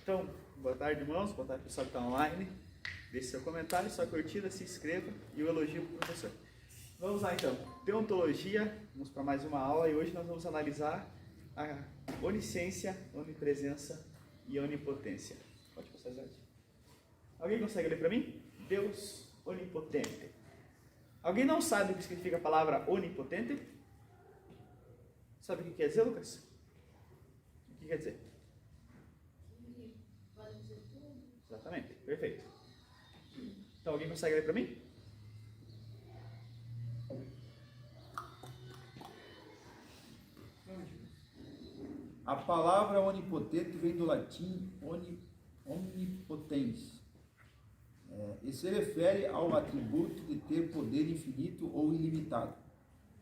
Então, boa tarde, irmãos, boa tarde, pessoal que está online. Deixe seu comentário, sua curtida, se inscreva e o elogio para o professor. Vamos lá então, Deontologia, vamos para mais uma aula e hoje nós vamos analisar a onisciência, onipresença e onipotência. Pode passar, Zé. Alguém consegue ler para mim? Deus onipotente. Alguém não sabe o que significa a palavra onipotente? Sabe o que quer dizer, Lucas? O que quer dizer? Pode dizer tudo. Exatamente, perfeito. Então, alguém consegue ler para mim? A palavra onipotente vem do latim omnipotens e se refere ao atributo de ter poder infinito ou ilimitado.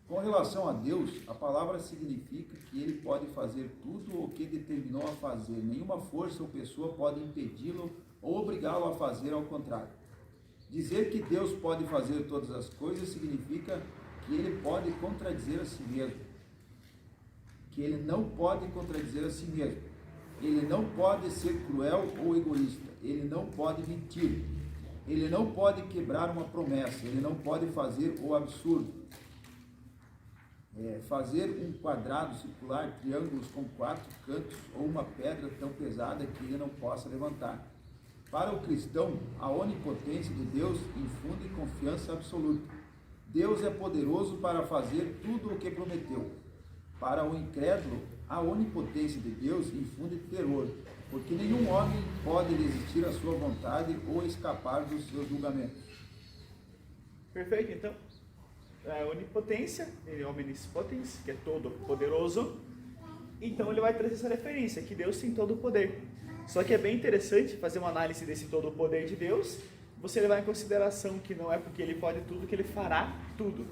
Com relação a Deus, a palavra significa que ele pode fazer tudo o que determinou a fazer. Nenhuma força ou pessoa pode impedi-lo ou obrigá-lo a fazer ao contrário. Dizer que Deus pode fazer todas as coisas significa que ele pode contradizer a si mesmo. Que ele não pode contradizer a si mesmo. Ele não pode ser cruel ou egoísta. Ele não pode mentir. Ele não pode quebrar uma promessa. Ele não pode fazer o absurdo. Fazer um quadrado circular, triângulos com 4 cantos ou uma pedra tão pesada que ele não possa levantar. Para o cristão, a onipotência de Deus infunde confiança absoluta. Deus é poderoso para fazer tudo o que prometeu. Para o incrédulo, a onipotência de Deus infunde terror, porque nenhum homem pode resistir à sua vontade ou escapar dos seus julgamentos. Perfeito, então. A onipotência, ele é omnispotens, que é todo poderoso. Então ele vai trazer essa referência, que Deus tem todo o poder. Só que é bem interessante fazer uma análise desse todo o poder de Deus, você levar em consideração que não é porque ele pode tudo que ele fará tudo.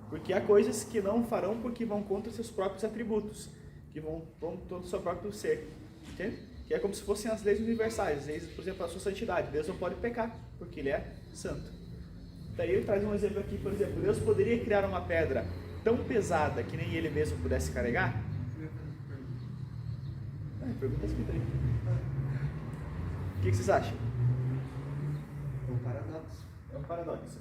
Porque há coisas que não farão porque vão contra seus próprios atributos, que vão contra o seu próprio ser. Entende? Que é como se fossem as leis universais, as leis, por exemplo, a sua santidade. Deus não pode pecar, porque ele é santo. Daí ele traz um exemplo aqui, por exemplo, Deus poderia criar uma pedra tão pesada que nem ele mesmo pudesse carregar? Pergunta escrita aí. O que vocês acham? É um paradoxo. É um paradoxo.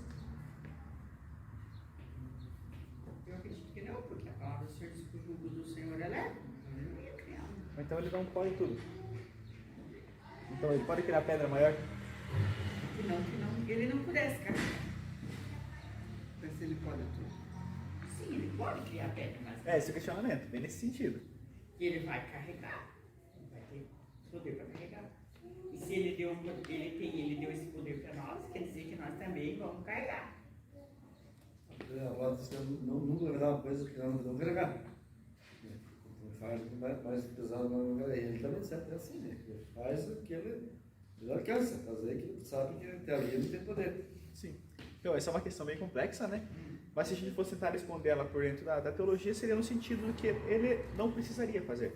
Eu acredito que não, porque a palavra do Senhor diz que o jugo do Senhor é leve. Ele não ia criar. Então ele não pode tudo. Então ele pode criar pedra maior? Que não, ele não pudesse carregar. Mas se ele pode tudo. Sim, ele pode criar pedra, mas É, esse é o questionamento, bem nesse sentido. ele vai carregar. Ele vai ter poder para carregar. E se ele deu esse poder para nós, quer dizer que nós também vamos carregar. Agora você nunca vai dar uma coisa que não carregar. Faz mais pesado não carregar. Ele também sempre é assim, né? Ele faz o que ele alcança, fazer que ele sabe que até ali ele tem poder. Sim. Então, essa é uma questão bem complexa, né? Mas se a gente fosse tentar responder ela por dentro da teologia, seria no sentido do que ele não precisaria fazer.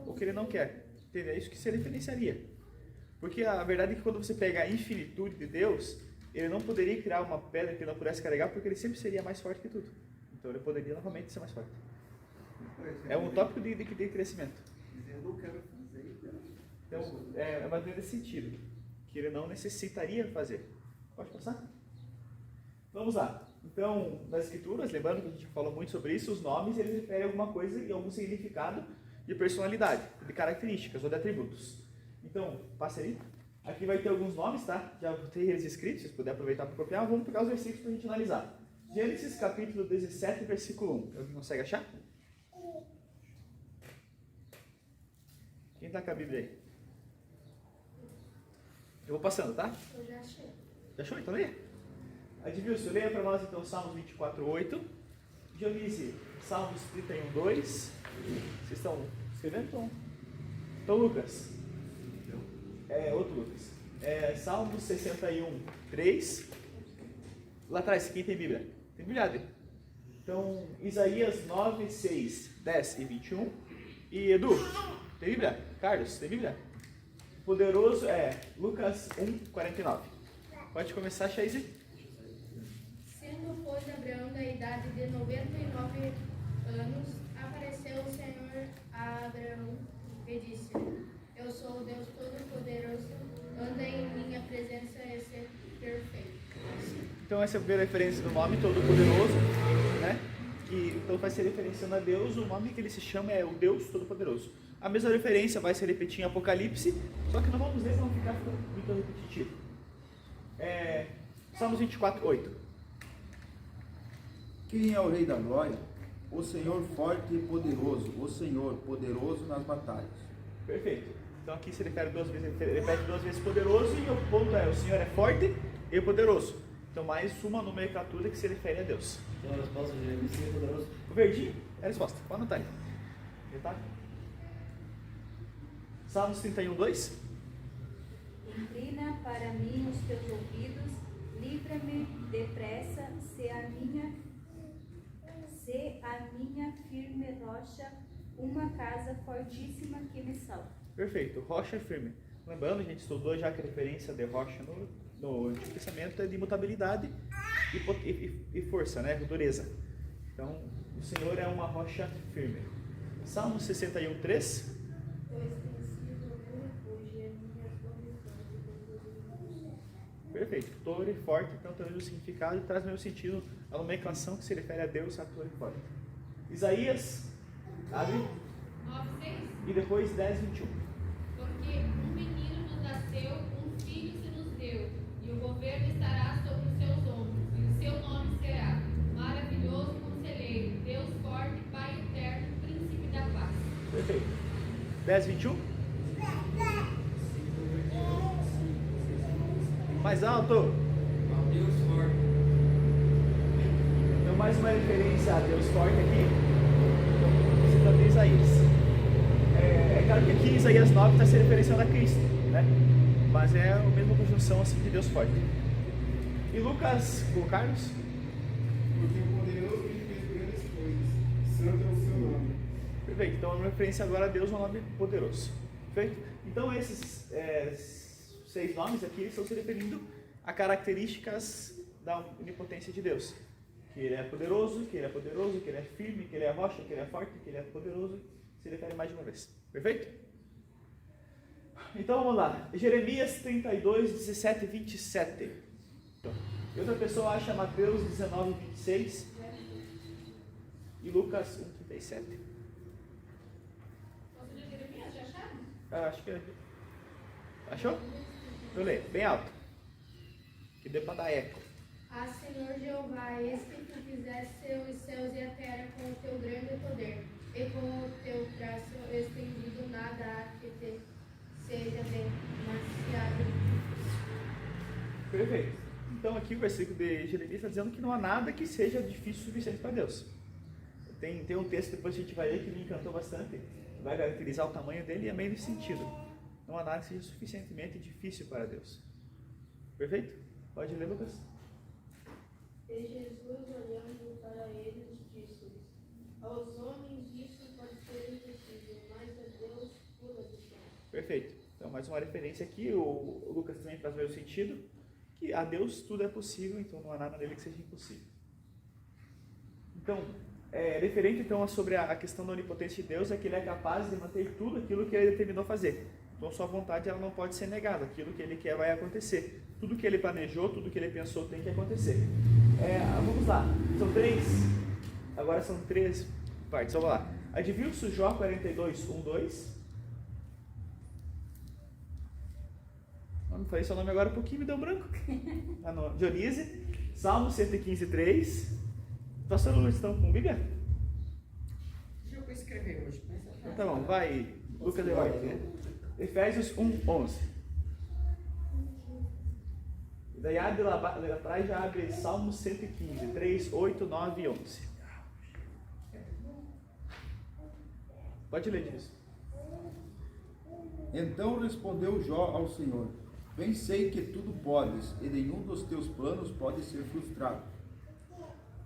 Ou que ele não quer. Entendeu? É isso que se referenciaria. Porque a verdade é que quando você pega a infinitude de Deus, ele não poderia criar uma pedra que ele não pudesse carregar, porque ele sempre seria mais forte que tudo. Então ele poderia novamente ser mais forte. É um tópico de crescimento. Eu não quero fazer. Então, é mais ou menos nesse sentido. Que ele não necessitaria fazer. Pode passar? Vamos lá. Então, nas escrituras, lembrando que a gente falou muito sobre isso, os nomes eles referem a alguma coisa e algum significado de personalidade, de características ou de atributos. Então, passe ali. Aqui vai ter alguns nomes, tá? Já tem eles escritos, se puder aproveitar para copiar. Vamos pegar os versículos para a gente analisar. Gênesis capítulo 17, versículo 1. Alguém consegue achar? Quem está com a Bíblia aí? Eu vou passando, tá? Eu já achei. Já achou? Então leia. Adilson, leia para nós então Salmos 24:8. Dionísio, Salmos 31:2. Vocês estão escrevendo? Então Lucas. Outro Lucas. Salmos 61:3. Lá atrás, quem tem Bíblia? Tem Bíblia ali. Então, Isaías 9, 6, 10 e 21. E Edu, tem Bíblia? Carlos, tem Bíblia? Poderoso é Lucas 1:49. Pode começar, Chase. Sendo, pois, Abraão da idade de 99 anos, apareceu o Senhor a Abraão e disse: Eu sou o Deus Todo-Poderoso. Então essa é a primeira referência do nome Todo-Poderoso, né? Que então vai ser referenciando a Deus, o nome que ele se chama é o Deus Todo-Poderoso. A mesma referência vai se repetir em Apocalipse, só que não vamos ler para não ficar muito repetitivo. Salmos 24, 8. Quem é o Rei da Glória? O Senhor forte e poderoso, o Senhor poderoso nas batalhas. Perfeito. Então aqui se refere duas vezes, repete duas vezes poderoso, e o ponto é, o Senhor é forte e poderoso. Então mais uma nomenclatura que se refere a Deus. Então a resposta de Jeremias seria poderoso. O verdinho é a resposta. Pode anotar aí. Já tá? Salmos 31, 2. Inclina para mim os teus ouvidos, livra-me depressa, se a minha firme rocha, uma casa fortíssima que me salva. Perfeito. Rocha é firme. Lembrando, a gente estudou já que a referência de rocha no Antigo Testamento é de imutabilidade e força, né? Dureza. Então, o Senhor é uma rocha firme. Salmo 61, 3. Perfeito. Torre forte, então traz o significado e traz o mesmo sentido, a nomenclação que se refere a Deus, a torre forte. Isaías, abre, 9:6. e depois 10, 21. Porque um menino nos nasceu, um filho se nos deu, e o governo estará sobre os seus ombros, e o seu nome será Maravilhoso Conselheiro, Deus Forte, Pai Eterno, Príncipe da Paz. Perfeito. 10, 21. Mais alto. Deus forte. Então, mais uma referência a Deus forte aqui. Então, citando Isaías. É claro que aqui Isaías 9 está se referenciando a Cristo, né? Mas é a mesma conjunção assim de Deus forte. E Lucas, com o Carlos? Porque o poderoso ele fez grandes coisas. Santo é o seu nome. Perfeito. Então, é uma referência agora a Deus, um nome poderoso. Perfeito? Então, esses 6 nomes aqui estão se referindo a características da onipotência de Deus. Que ele é poderoso, que ele é firme, que ele é rocha, que ele é forte, que ele é poderoso. Se refere mais de uma vez. Perfeito? Então vamos lá. Jeremias 32, 17 e 27. Então, e outra pessoa acha Mateus 19, 26 e Lucas 1, 37. Posso ler Jeremias? Já acharam? Acho que é. Achou? Eu leio, bem alto. Que dê para dar eco. Ah, Senhor Jeová, eis que tu fizeste os céus e a terra com o teu grande poder, e com o teu braço estendido nada há que te seja demasiado difícil. Perfeito. Então aqui o versículo de Jeremias está dizendo que não há nada que seja difícil o suficiente para Deus. Tem um texto, depois a gente vai ler, que me encantou bastante. Vai caracterizar o tamanho dele e é meio nesse sentido. Não há nada que seja suficientemente difícil para Deus. Perfeito? Pode ler, Lucas? E Jesus, olhando para eles, disse-lhes: aos homens isso pode ser impossível, mas a Deus pula de céu. Perfeito. Então, mais uma referência aqui. O Lucas também traz o mesmo sentido. Que a Deus tudo é possível, então não há nada nele que seja impossível. Então, referente então sobre a questão da onipotência de Deus, é que ele é capaz de manter tudo aquilo que ele determinou fazer. Então, sua vontade ela não pode ser negada. Aquilo que ele quer vai acontecer. Tudo que ele planejou, tudo que ele pensou tem que acontecer. Vamos lá. São 3. Agora são 3 partes. Vamos lá. Adivinha-se Jó 42, 1, 2. Não falei seu nome agora um pouquinho, me deu branco. Ah, não. Dionísio. Salmo 115, 3. Pastor Luiz, estão com Bíblia? Eu vou escrever hoje, mas Então tá bom, vai. Lucas e vai. Efésios 1, 11. E daí abre lá atrás, já abre Salmo 115, 3, 8, 9 e 11. Pode ler disso. Então respondeu Jó ao Senhor: bem sei que tudo podes, e nenhum dos teus planos pode ser frustrado.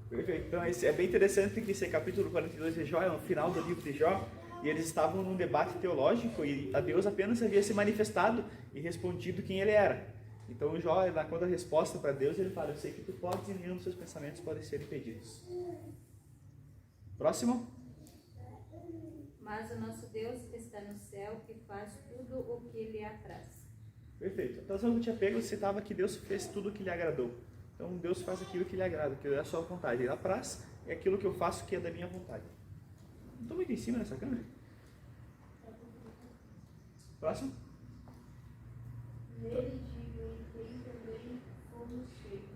Perfeito. Então é bem interessante que esse capítulo 42 de Jó é o final do livro de Jó, e eles estavam num debate teológico e a Deus apenas havia se manifestado e respondido quem ele era. Então Jó, quando a resposta para Deus, ele fala: eu sei que tu podes e nenhum dos seus pensamentos podem ser impedidos. Próximo. Mas o nosso Deus que está no céu e faz tudo o que lhe apraz. Perfeito. Então, se eu não tinha pego, você citava que Deus fez tudo o que lhe agradou. Então Deus faz aquilo que lhe agrada, que é a sua vontade. Ele apraz é aquilo que eu faço que é da minha vontade. Não estou muito em cima nessa câmera? Próximo. Nele digo, em quem também fomos feitos.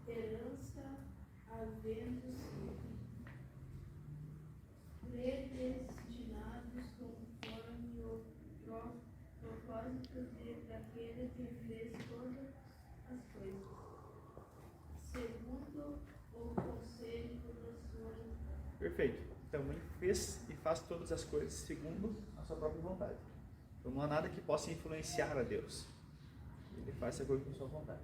Herança havendo sido predestinados conforme o propósito daquele que fez todas as coisas, segundo o conselho da sua. Perfeito. Então ele fez e faz todas as coisas segundo a sua própria vontade. Então não há nada que possa influenciar a Deus. Ele faz essa coisa com a sua vontade.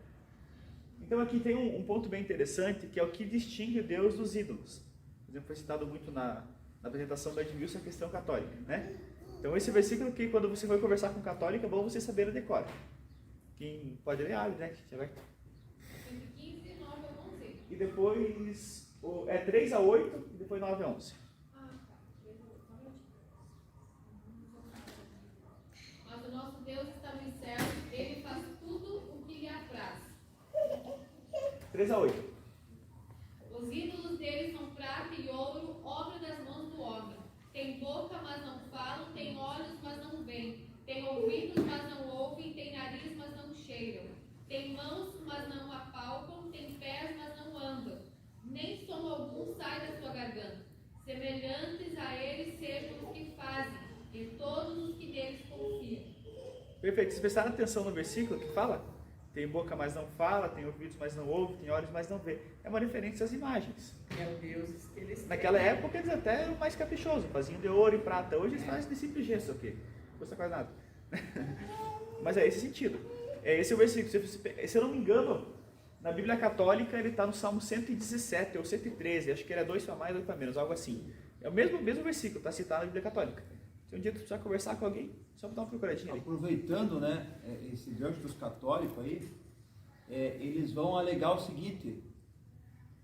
Então aqui tem um ponto bem interessante, que é o que distingue Deus dos ídolos. Por exemplo, foi citado muito na apresentação da Edmilson a questão católica, né? Então esse versículo que quando você for conversar com um católico é bom você saber a decora. Quem pode ler, abre, né? Entre 15 e 9 a 11. E depois é 3 a 8 e depois 9 a 11. Mas o nosso Deus está nos céus, ele faz tudo o que lhe apraz. 3 a 8. Os ídolos deles são prata e ouro, obra das mãos do homem. Tem boca, mas não falam, tem olhos, mas não veem. Tem ouvidos, mas não ouvem, tem nariz, mas não cheiram. Tem mãos, mas não apalpam, tem pés, mas não andam. Nem som algum sai da sua garganta. Semelhantes a eles sejam os que fazem, e todos os que neles confiam. Perfeito. Vocês prestaram atenção no versículo que fala? Tem boca, mas não fala, tem ouvidos, mas não ouve, tem olhos, mas não vê. É uma referência às imagens. É o Deus que eles Naquela têm. época eles até eram mais caprichosos, faziam de ouro e prata. Hoje eles fazem de simples gesso aqui. Não custa quase nada. Mas é esse sentido. É esse o versículo. Se eu não me engano, na Bíblia Católica ele está no Salmo 117 ou 113. Acho que era 2 para mais, 2 para menos, algo assim. É o mesmo versículo, está citado na Bíblia Católica. Se um dia tu precisar conversar com alguém, só dar uma procuradinha ali. Aproveitando, né, esse gancho dos católicos aí, eles vão alegar o seguinte,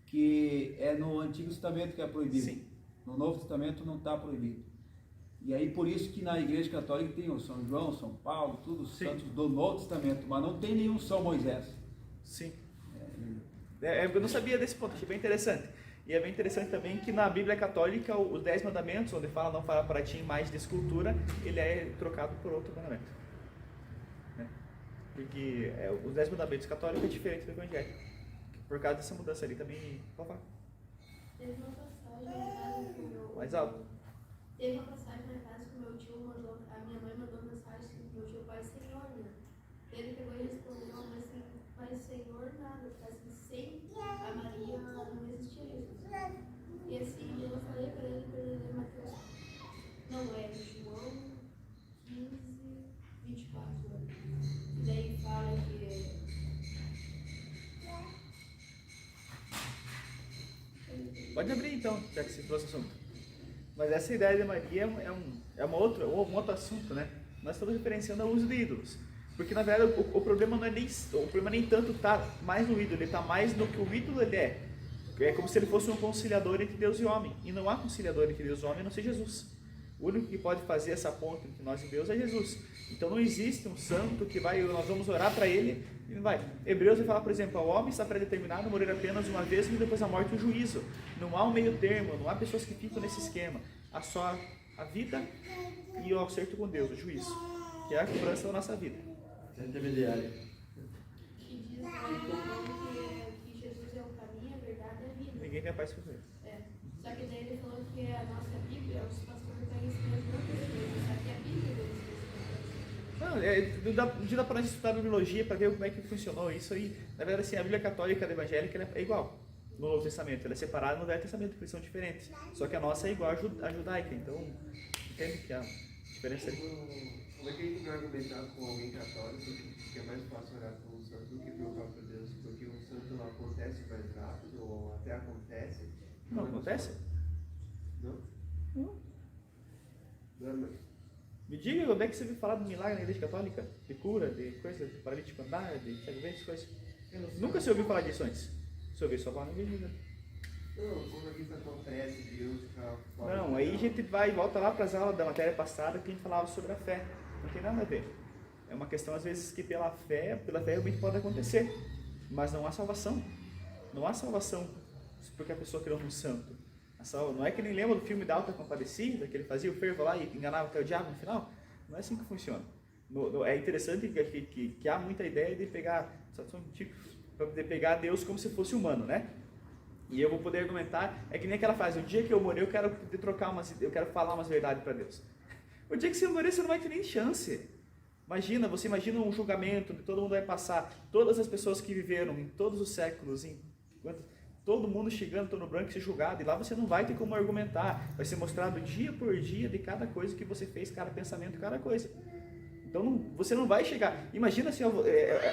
que é no Antigo Testamento que é proibido. Sim. No Novo Testamento não está proibido. E aí por isso que na Igreja Católica tem o São João, São Paulo, todos os Sim. santos do Novo Testamento, mas não tem nenhum São Moisés. Sim. Eu não sabia desse ponto, achei bem interessante. E é bem interessante também que na Bíblia Católica, os 10 mandamentos, onde fala não fará para ti imagem de escultura, ele é trocado por outro mandamento. Né? Porque os 10 mandamentos católicos é diferente do evangélico. Por causa dessa mudança ali também. Pode falar. Teve uma passagem na casa que o meu. Mais alto. Teve uma passagem na casa que o meu tio mandou. A minha mãe mandou mensagem que o meu tio Pai Senhor, né? Ele pegou e respondeu, mas assim, Pai Senhor nada. Assim, sem a Maria não existia isso. E assim, eu falei para ele Mateus. Não, é João 15, 24. E daí fala que. Pode abrir então, já que você trouxe o assunto. Mas essa ideia de Maria é um outro assunto, né? Nós estamos referenciando ao uso de ídolos. Porque na verdade o problema não é nem tanto está mais no ídolo, ele está mais no que o ídolo ele é. É como se ele fosse um conciliador entre Deus e homem. E não há conciliador entre Deus e homem a não ser Jesus. O único que pode fazer essa ponte entre nós e Deus é Jesus. Então não existe um santo que nós vamos orar para ele e não vai. Hebreus vai falar, por exemplo, o homem está predeterminado a morrer apenas uma vez e depois da morte o juízo. Não há um meio termo, não há pessoas que ficam nesse esquema. Há só a vida e o acerto com Deus, o juízo, que é a cobrança da nossa vida. Intermediário. Que diz que Jesus é o caminho, a verdade e a vida. Ninguém tem a paz com ele. Só que daí ele falou que a nossa Bíblia, os pastores pegam esse mesmo coisa, só que a Bíblia deles Não, dá para estudar a bibliologia para ver como é que funcionou isso aí. Na verdade, assim, a Bíblia católica e a evangélica ela é igual no Novo Testamento. Ela é separada no Velho Testamento, porque eles são diferentes. Só que a nossa é igual à judaica, então entende que a diferença ali. Como é que a gente vai argumentar com alguém católico que é mais fácil orar com um santo do que pelo próprio Deus? Porque um santo não acontece mais rápido, ou até acontece. Não acontece? Não? Não. Não, Me diga onde é que você viu falar de milagre na igreja católica? De cura, de coisa, de paralítico andar, de cego ver, essas coisas. Nunca se ouviu falar disso antes. Se ouviu só falar na igreja. não, como é que isso acontece? Deus fica fora. Não, aí a gente vai e volta lá para as aulas da matéria passada que a gente falava sobre a fé. Não tem nada a ver. É uma questão, às vezes, que pela fé realmente pode acontecer, mas não há salvação. Não há salvação porque a pessoa criou um santo. Não é que nem lembra do filme da Alta Compadecida, que ele fazia o fervo lá e enganava até o diabo no final? Não é assim que funciona. É interessante que há muita ideia de pegar Deus como se fosse humano, né? E eu vou poder argumentar, é que nem aquela frase, o dia que eu morrer eu quero eu quero falar umas verdades para Deus. O dia que você morrer você não vai ter nem chance. Você imagina um julgamento onde todo mundo vai passar, todas as pessoas que viveram em todos os séculos, todo mundo chegando, todo branco, ser julgado, e lá você não vai ter como argumentar, vai ser mostrado dia por dia de cada coisa que você fez, cada pensamento, cada coisa. Então você não vai chegar, imagina assim,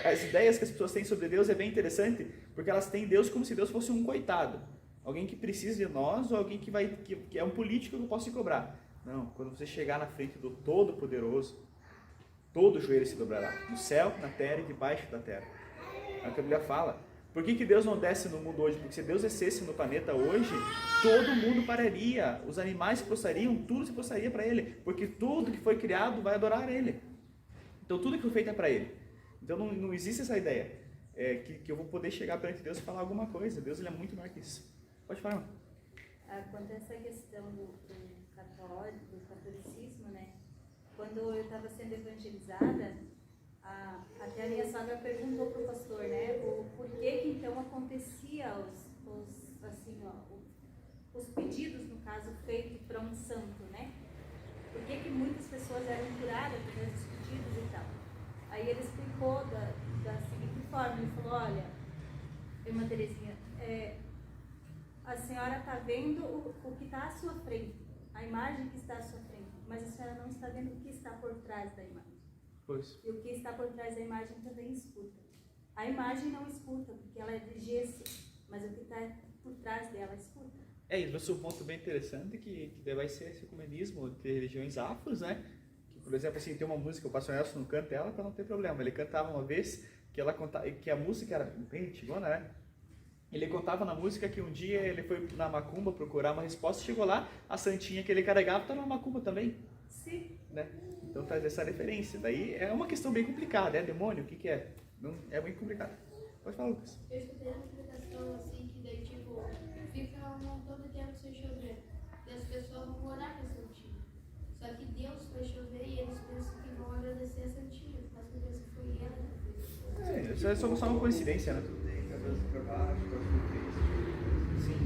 as ideias que as pessoas têm sobre Deus é bem interessante, porque elas têm Deus como se Deus fosse um coitado, alguém que precisa de nós, ou alguém que é um político que eu posso cobrar. Não, quando você chegar na frente do Todo-Poderoso, todo joelho se dobrará, no céu, na terra e debaixo da terra. É o que a Bíblia fala. Por que Deus não desce no mundo hoje? Porque se Deus descesse no planeta hoje, todo mundo pararia, os animais se prostrariam, tudo se prostraria para Ele, porque tudo que foi criado vai adorar Ele. Então tudo que foi feito é para Ele. Então não existe essa ideia que eu vou poder chegar perante Deus e falar alguma coisa. Deus ele é muito maior que isso. Pode falar. Quanto a essa questão do catolicismo, né? Quando eu estava sendo evangelizada, até a minha sogra perguntou para o pastor, né, o porquê que então acontecia os pedidos, no caso, feitos para um santo, né? Por que muitas pessoas eram curadas através dos pedidos e tal. Aí ele explicou da seguinte forma, ele falou, olha, irmã Terezinha, a senhora está vendo o que está à sua frente, a imagem que está à sua frente, mas a senhora não está vendo o que está por trás da imagem. Pois. E o que está por trás da imagem também escuta. A imagem não escuta, porque ela é de gesso, mas o que está por trás dela escuta. Isso é um ponto bem interessante que vai ser esse ecumenismo de religiões afros, né? Que, por exemplo, assim, tem uma música, o pastor Nelson não canta ela, então não tem problema. Ele cantava uma vez que a música era bem antigona, né? Ele contava na música que um dia ele foi na macumba procurar uma resposta, chegou lá, a santinha que ele carregava estava na macumba também. Sim. Né? Então traz essa referência. Daí é uma questão bem complicada, demônio, o que é? Não, é bem complicado. Pode falar, Lucas. Eu escutei uma explicação assim, que daí tipo, fica um montão de tempo sem chover. E as pessoas vão orar pra santinha. Só que Deus vai chover e eles pensam que vão agradecer a santinha. Mas porque se foi ela que fez. Isso é só uma coincidência, né? Sim.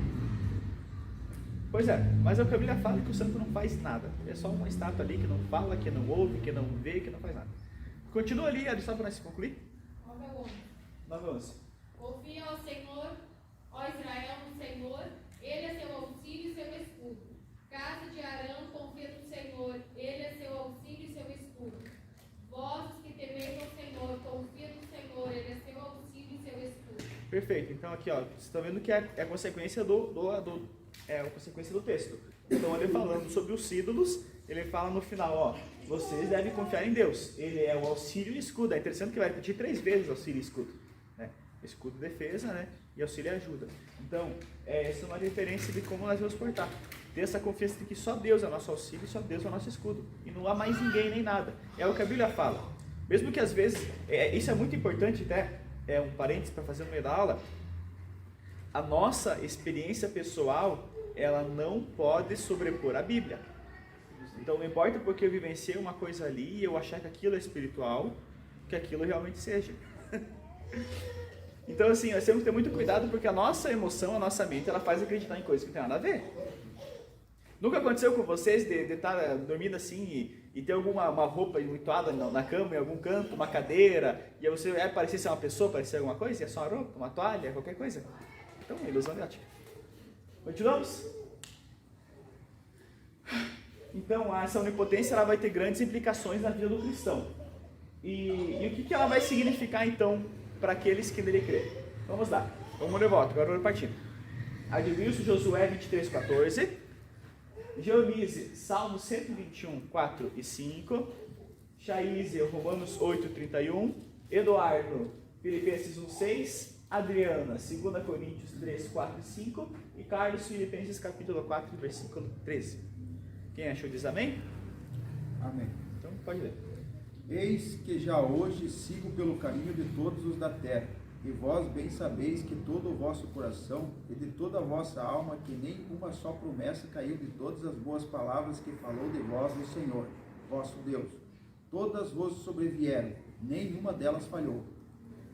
Pois é, mas a Bíblia fala que o santo não faz nada. É só uma estátua ali que não fala, que não ouve, que não vê, que não faz nada. Continua ali, só para nós concluir. 9:11. Confia ao Senhor, ó Israel, no Senhor, Ele é seu auxílio e seu escudo. Casa de Arão, confia no Senhor, Ele é seu auxílio e seu escudo. Vós que temeis ao Senhor, confia no Senhor, Ele é seu auxílio e seu escudo. Perfeito, então aqui ó, vocês estão vendo que é a consequência a consequência do texto. Então ele falando sobre os ídolos, ele fala no final, ó, vocês devem confiar em Deus, Ele é o auxílio e escudo. É interessante que vai repetir 3 vezes auxílio e escudo, né? Escudo defesa, né? E auxílio e ajuda. Então, essa é uma referência de como nós vamos portar. Ter essa confiança de que só Deus é o nosso auxílio, só Deus é o nosso escudo. E não há mais ninguém nem nada. É o que a Bíblia fala. Mesmo que às vezes, isso é muito importante até, um parênteses para fazer no meio da aula, a nossa experiência pessoal, ela não pode sobrepor a Bíblia. Então não importa porque eu vivenciei uma coisa ali e eu achar que aquilo é espiritual, que aquilo realmente seja. Então assim, nós temos que ter muito cuidado porque a nossa emoção, a nossa mente, ela faz acreditar em coisas que não tem nada a ver. Nunca aconteceu com vocês de estar dormindo assim e ter alguma roupa enlutoada na cama, em algum canto, uma cadeira, e aí você parecia ser uma pessoa, parecia alguma coisa, e é só uma roupa, uma toalha, qualquer coisa? Então, ilusão de ótica. Continuamos? Então, essa onipotência ela vai ter grandes implicações na vida do cristão. E o que ela vai significar, então, para aqueles que nele crêem? Vamos lá. Vamos de volta, agora vamos partindo. Adilson, Josué 23:14. Geonise, Salmo 121, 4 e 5. Chaíse, Romanos 8:31. Eduardo, Filipenses 1:6. Adriana, 2 Coríntios 3, 4 e 5. E Carlos, Filipenses capítulo 4, versículo 13. Quem achou diz amém? Amém. Então pode ler. Eis que já hoje sigo pelo caminho de todos os da terra, e vós bem sabeis que todo o vosso coração e de toda a vossa alma, que nem uma só promessa caiu de todas as boas palavras que falou de vós o Senhor, vosso Deus. Todas vos sobrevieram, nenhuma delas falhou.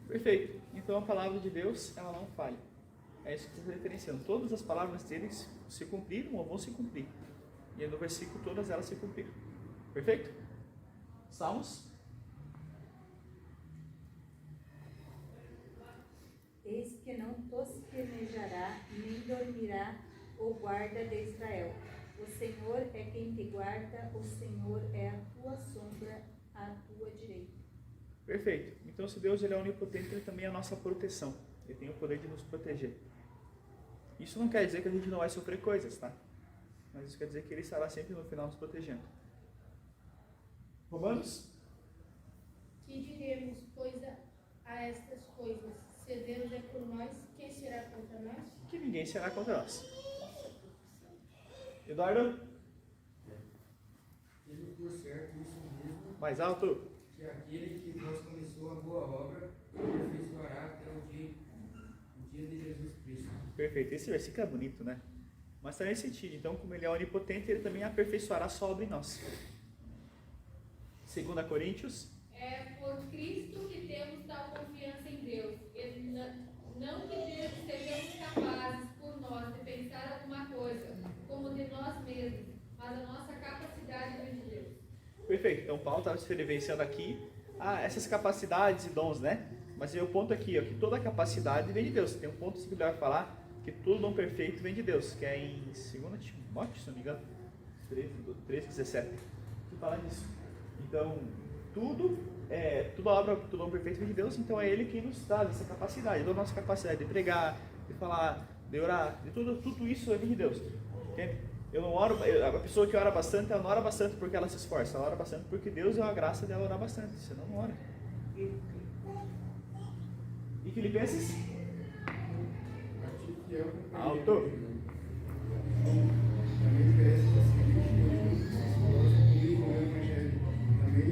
Perfeito. Então a palavra de Deus, ela não falha. É isso que está referenciando. Todas as palavras deles se cumpriram ou vão se cumprir. E aí no versículo todas elas se cumpriram. Perfeito? Salmos? Eis que não tosquenejará, nem dormirá o guarda de Israel. O Senhor é quem te guarda, o Senhor é a tua sombra, à tua direita. Perfeito. Então se Deus ele é onipotente, ele também é a nossa proteção. Ele tem o poder de nos proteger. Isso não quer dizer que a gente não vai sofrer coisas, tá? Mas isso quer dizer que ele estará sempre no final nos protegendo. Romanos? Que diremos, pois, a estas coisas? Se Deus é por nós, quem será contra nós? Que ninguém será contra nós. Eduardo? Tendo por certo isso mesmo, Mais alto? que aquele que vos começou a boa obra, aperfeiçoará até o dia de Jesus Cristo. Perfeito. Esse versículo é bonito, né? Mas está nesse sentido. Então, como ele é onipotente, ele também aperfeiçoará sua obra em nós. 2 Coríntios? É por Cristo que temos tal confiança em Deus. E não que sejamos capazes por nós de pensar alguma coisa, como de nós mesmos, mas a nossa capacidade vem de Deus. Perfeito. Então, Paulo estava se referenciando aqui a essas capacidades e dons, né? Mas o ponto aqui, ó, que toda capacidade vem de Deus. Tem um ponto que ele vai falar que todo dom perfeito vem de Deus, que é em 2 Timóteo, se não me engano, 3:17, que fala disso. Então, toda obra, todo dom perfeito vem de Deus, então é Ele quem nos dá essa capacidade, toda a nossa capacidade de pregar, de falar, de orar, de tudo isso vem de Deus. Entende? Eu não oro, a pessoa que ora bastante, ela não ora bastante porque ela se esforça, ela ora bastante porque Deus deu a graça dela orar bastante, senão não ora. E Filipenses? Alto. Também peço a seguinte comigo no Evangelho. Também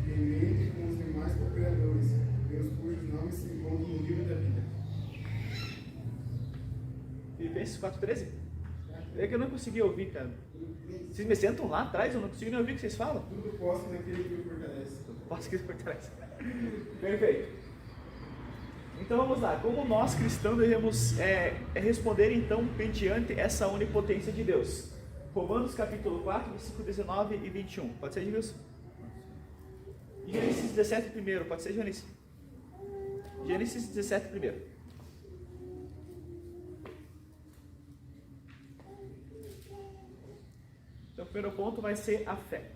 temente com os demais cooperadores, meus cujos nomes se encontram no livro da vida. Filipenses 4:13? É que eu não consegui ouvir, cara. Vocês me sentam lá atrás, eu não consigo nem ouvir o que vocês falam. Tudo posso naquele que me fortalece. Posso que fortalece. Perfeito. Então vamos lá, como nós cristãos devemos responder então mediante essa onipotência de Deus? Romanos capítulo 4, versículo 19 e 21. Pode ser, Gilson? Gênesis 17 primeiro, pode ser, Gênesis? Gênesis 17 primeiro. Então o primeiro ponto vai ser a fé.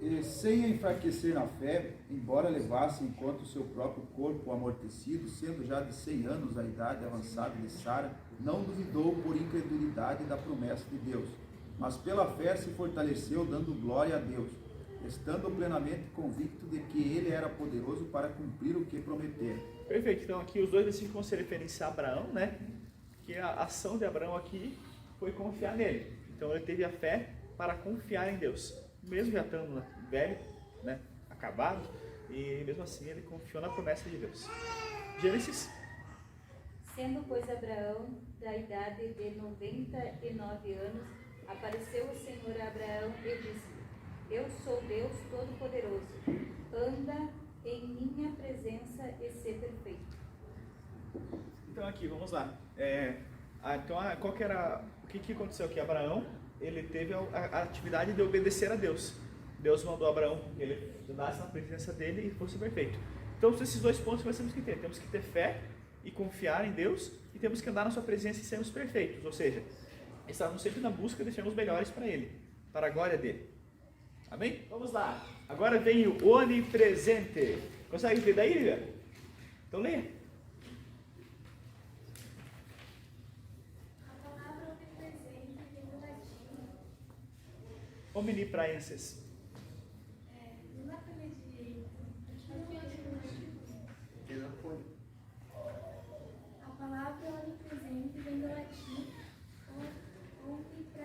E sem enfraquecer na fé, embora levasse em conta o seu próprio corpo amortecido, sendo já de 100 anos a idade avançada de Sara, não duvidou por incredulidade da promessa de Deus, mas pela fé se fortaleceu, dando glória a Deus, estando plenamente convicto de que Ele era poderoso para cumprir o que prometera. Perfeito, então aqui os dois versículos vão se referenciar a Abraão, né? Que a ação de Abraão aqui foi confiar nele. Então ele teve a fé para confiar em Deus. Mesmo já estando velho, né, acabado, e mesmo assim ele confiou na promessa de Deus. Gênesis? Sendo, pois, Abraão da idade de 99 anos, apareceu o Senhor a Abraão e disse: Eu sou Deus Todo-Poderoso, anda em minha presença e sê perfeito. Então aqui, vamos lá. Qual que era, o que aconteceu aqui? Abraão, ele teve a atividade de obedecer a Deus. Deus mandou Abraão que ele andasse na presença dele e fosse perfeito. Então, esses dois pontos nós temos que ter. Temos que ter fé e confiar em Deus, e temos que andar na sua presença e sermos perfeitos. Ou seja, estarmos sempre na busca de sermos melhores para Ele, para a glória dele. Amém? Vamos lá. Agora vem o onipresente. Consegue ver daí, Lívia? Então leia. Omnipraenses. A palavra onipresente vem do latim omnipresente,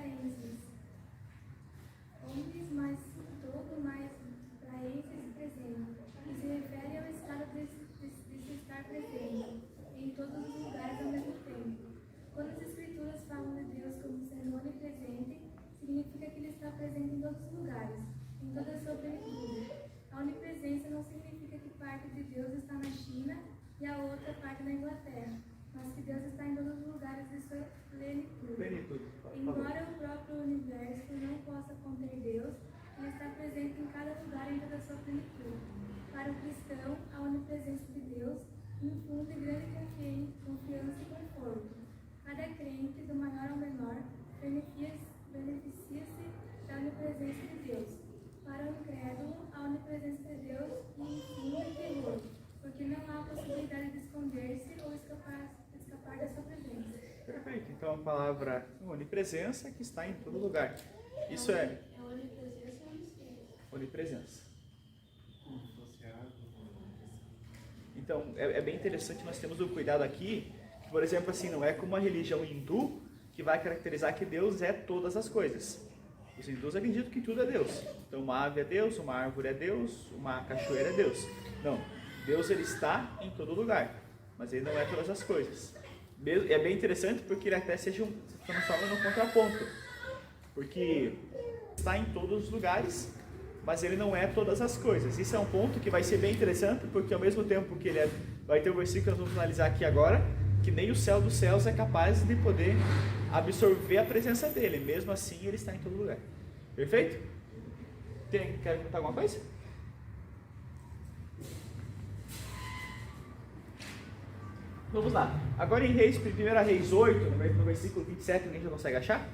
habita em cada lugar em toda a sua plenitude. Para o cristão, a onipresença de Deus infunde grande confiança e conforto. Cada crente, do maior ao menor, beneficia-se da onipresença de Deus. Para o incrédulo, a onipresença de Deus infunde terror, porque não há possibilidade de esconder-se ou escapar da sua presença. Perfeito. Então a palavra onipresença que está em todo lugar. Isso é É onipresença ou onipresença. Como se fosse água. Então é bem interessante, nós temos um cuidado aqui, que, por exemplo, assim, não é como a religião hindu que vai caracterizar que Deus é todas as coisas. Os hindus acreditam que tudo é Deus. Então uma ave é Deus, uma árvore é Deus, uma cachoeira é Deus. Não, Deus ele está em todo lugar, mas ele não é todas as coisas. É bem interessante porque ele até se transforma no contraponto, porque está em todos os lugares, mas ele não é todas as coisas. Isso é um ponto que vai ser bem interessante, porque ao mesmo tempo que ele é, vai ter um versículo que nós vamos analisar aqui agora, que nem o céu dos céus é capaz de poder absorver a presença dele, mesmo assim ele está em todo lugar. Perfeito? Quer contar alguma coisa? Vamos lá. Agora em Reis, 1 Reis 8, no versículo 27, alguém já consegue achar?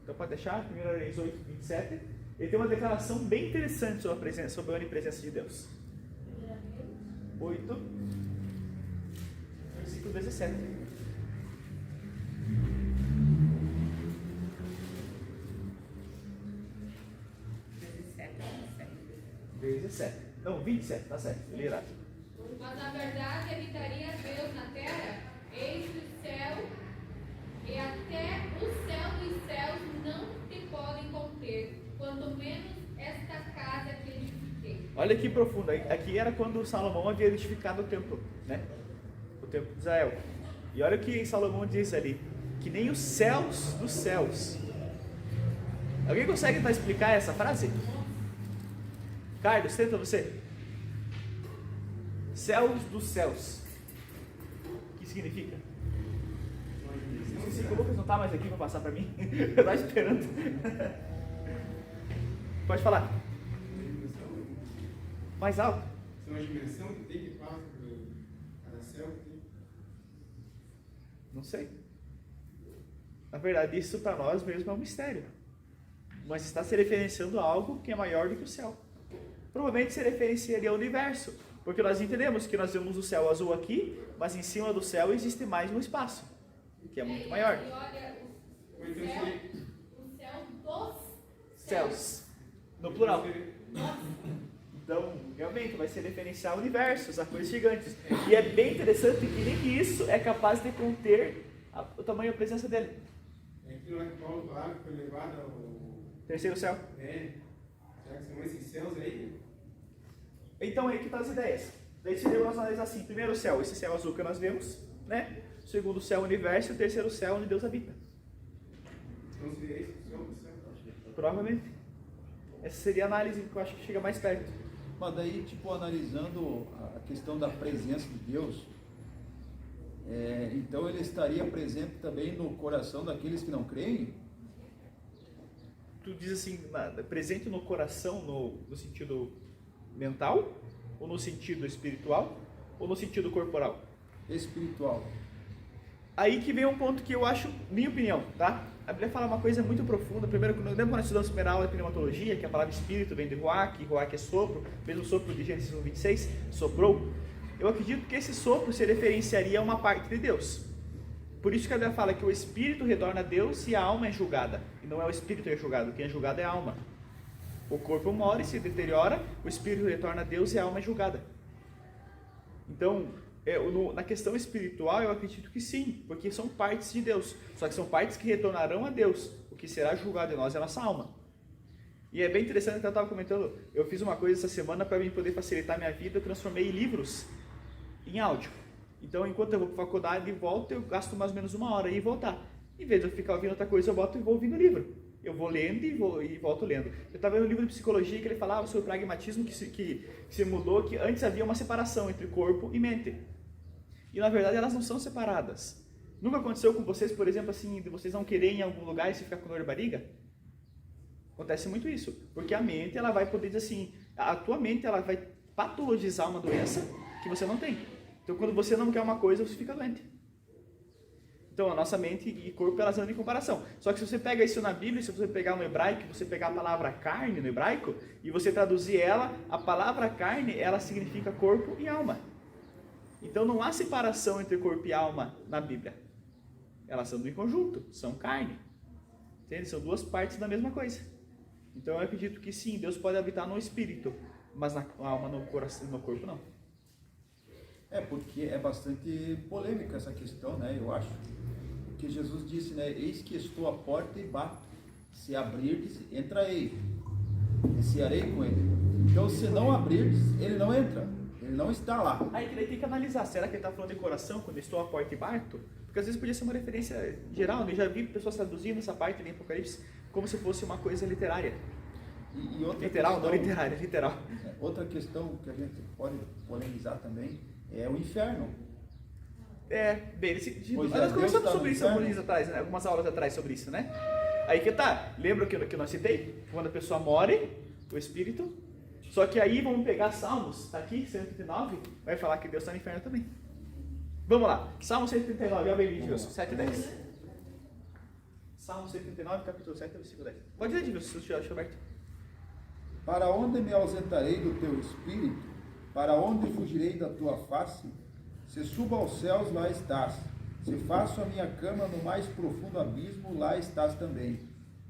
Então pode deixar, 1 Reis 8, 27. Ele tem uma declaração bem interessante sobre a presença, sobre a onipresença de Deus. 8, versículo 17. Não, 27, tá certo, li errado. Mas na verdade habitaria Deus na terra, eis que o céu e até o céu dos céus não te podem conter, quanto menos esta casa que edifiquei. Olha que profundo, aqui era quando Salomão havia edificado o templo, né? O templo de Israel. E olha o que Salomão diz ali, que nem os céus dos céus. Alguém consegue tentar explicar essa frase? Carlos, tenta você. Céus dos céus. O que significa? Se o Lucas não está mais aqui para passar para mim, eu estava esperando. Pode falar. Mais alto. São a dimensão que tem que passa por cada céu que tem. Não sei. Na verdade, isso para nós mesmo é um mistério. Mas está se referenciando a algo que é maior do que o céu. Provavelmente se referenciaria ao universo. Porque nós entendemos que nós vemos o céu azul aqui, mas em cima do céu existe mais um espaço, que é muito maior. E olha, o céu dos Céus, no plural. Então, realmente, vai ser referenciar universos, a coisas gigantes. E é bem interessante que nem isso é capaz de conter o tamanho e a presença dele. É aquilo lá que Paulo falava que foi levado ao Terceiro céu. Será que são esses céus aí? Então, aí que estão as ideias. Daí se nós analisar assim, primeiro céu, esse céu azul que nós vemos, né? Segundo céu, o universo, e o terceiro céu, onde Deus habita. Então seria esse o céu do céu? Provavelmente. Essa seria a análise que eu acho que chega mais perto. Mas daí, tipo, analisando a questão da presença de Deus, então ele estaria presente também no coração daqueles que não creem? Tu diz assim, presente no coração no sentido mental, ou no sentido espiritual, ou no sentido corporal? Espiritual. Aí que vem um ponto que eu acho, minha opinião, tá? A Bíblia fala uma coisa muito profunda. Primeiro, lembra quando nós estudamos a primeira aula de pneumatologia, que a palavra espírito vem de ruach, e ruach é sopro, mesmo sopro de Gênesis 1:26, soprou. Eu acredito que esse sopro se referenciaria a uma parte de Deus. Por isso que a Bíblia fala que o espírito retorna a Deus e a alma é julgada. E não é o espírito que é julgado, quem é julgado é a alma. O corpo morre, se deteriora, o espírito retorna a Deus e a alma é julgada. Então, na questão espiritual, eu acredito que sim, porque são partes de Deus. Só que são partes que retornarão a Deus. O que será julgado em nós é a nossa alma. E é bem interessante que eu estava comentando, eu fiz uma coisa essa semana para mim poder facilitar a minha vida, eu transformei livros em áudio. Então, enquanto eu vou para a faculdade e volto, eu gasto mais ou menos 1 hora e voltar. Em vez de eu ficar ouvindo outra coisa, eu boto e vou ouvindo o livro. Eu vou lendo e volto lendo. Eu estava vendo um livro de psicologia que ele falava sobre o pragmatismo que se mudou, que antes havia uma separação entre corpo e mente. E na verdade elas não são separadas. Nunca aconteceu com vocês, por exemplo, assim, de vocês não quererem ir em algum lugar e você ficar com dor de barriga? Acontece muito isso, porque a mente ela vai poder dizer assim, a tua mente ela vai patologizar uma doença que você não tem. Então quando você não quer uma coisa, você fica doente. Então a nossa mente e corpo elas andam em comparação. Só que se você pega isso na Bíblia, se você pegar no hebraico, você pegar a palavra carne no hebraico e você traduzir ela, a palavra carne ela significa corpo e alma. Então não há separação entre corpo e alma na Bíblia. Elas andam em conjunto, são carne. Entende? São duas partes da mesma coisa. Então eu acredito que sim, Deus pode habitar no espírito, mas na alma, no coração, no corpo não. Porque é bastante polêmica essa questão, né? Eu acho. Porque Jesus disse, né? Eis que estou à porta e bato. Se abrirdes, entrarei. E cearei com ele. Então, se não abrirdes, ele não entra. Ele não está lá. Aí tem que analisar, será que ele está falando de coração quando estou à porta e bato? Porque às vezes podia ser uma referência geral, né? Eu já vi pessoas traduzindo essa parte de Apocalipse como se fosse uma coisa literária. E outra literal, questão, não literária, literal. Outra questão que a gente pode polemizar também é o inferno. Bem, Pois nós conversamos Deus sobre isso tá no algumas, atrás, né? Algumas aulas atrás sobre isso, né? Aí que tá, lembra que nós citei? Quando a pessoa morre, o espírito, só que aí vamos pegar Salmos, tá aqui, 139, vai falar que Deus está no inferno também. Vamos lá, Salmo 139, abre aí, Gilson, 7 e 10. Salmo 139, capítulo 7, versículo 10. Pode ler, Gilson, se você estiver aberto. Para onde me ausentarei do teu espírito? Para onde fugirei da tua face? Se subo aos céus, lá estás. Se faço a minha cama no mais profundo abismo, lá estás também.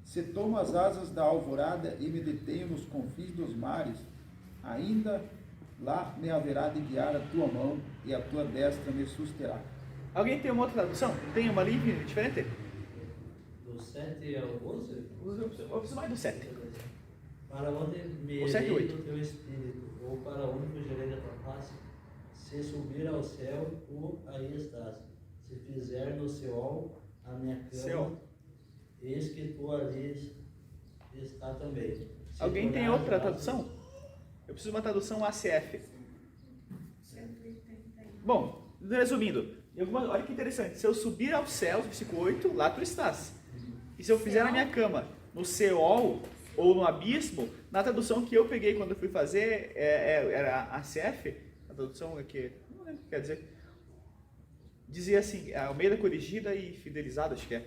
Se tomo as asas da alvorada e me detenho nos confins dos mares, ainda lá me haverá de guiar a tua mão e a tua destra me susterá. Alguém tem uma outra tradução? Tem uma ali diferente? Do 7 ao 11? Eu preciso mais do 7. Para onde me O 7 e irei 8. do teu espírito, ou para onde fugirei da tua face? Se subir ao céu, tu aí estás. Se fizer no Seol a minha cama, Seol. eis que tu ali está também. Se Alguém tem tornar outra as tradução? Eu preciso de uma tradução ACF. 131. Bom, resumindo, olha que interessante. Se eu subir aos céus, versículo 8, lá tu estás. E se eu fizer na minha cama, no Seol ou no abismo, na tradução que eu peguei quando eu fui fazer, era ACF, a tradução é que, não lembro o que quer dizer, dizia assim, Almeida corrigida e fidelizada, acho que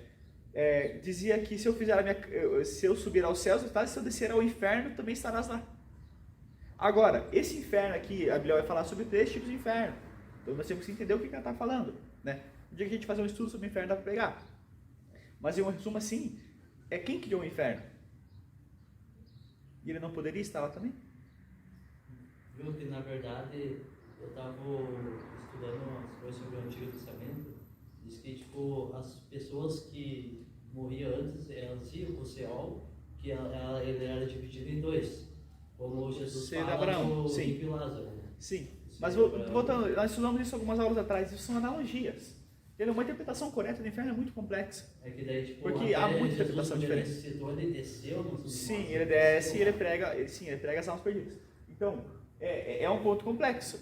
dizia que se eu fizer se eu subir aos céus, tá? Se eu descer ao inferno, também estarás lá. Agora, esse inferno aqui, a Bíblia vai falar sobre 3 tipos de inferno. Então nós temos que entender o que ela está falando, né? Um dia que a gente fazer um estudo sobre o inferno, dá para pegar. Mas em um resumo assim, quem criou o inferno? E ele não poderia estar lá também? Viu que na verdade eu estava estudando umas coisas sobre o Antigo Testamento. Diz que tipo, as pessoas que morriam antes, elas iam para o Seol, que ele era dividido em 2. Como Jesus fala Abraão, no sim. ímpio Lázaro. Sim, mas voltando, nós estudamos isso algumas aulas atrás, isso são analogias. Uma interpretação correta do inferno é muito complexa. É que daí, tipo, porque há muita interpretação diferente. Ele desceu no Sim, ele desce e ele prega as almas perdidas. Então, é um ponto complexo.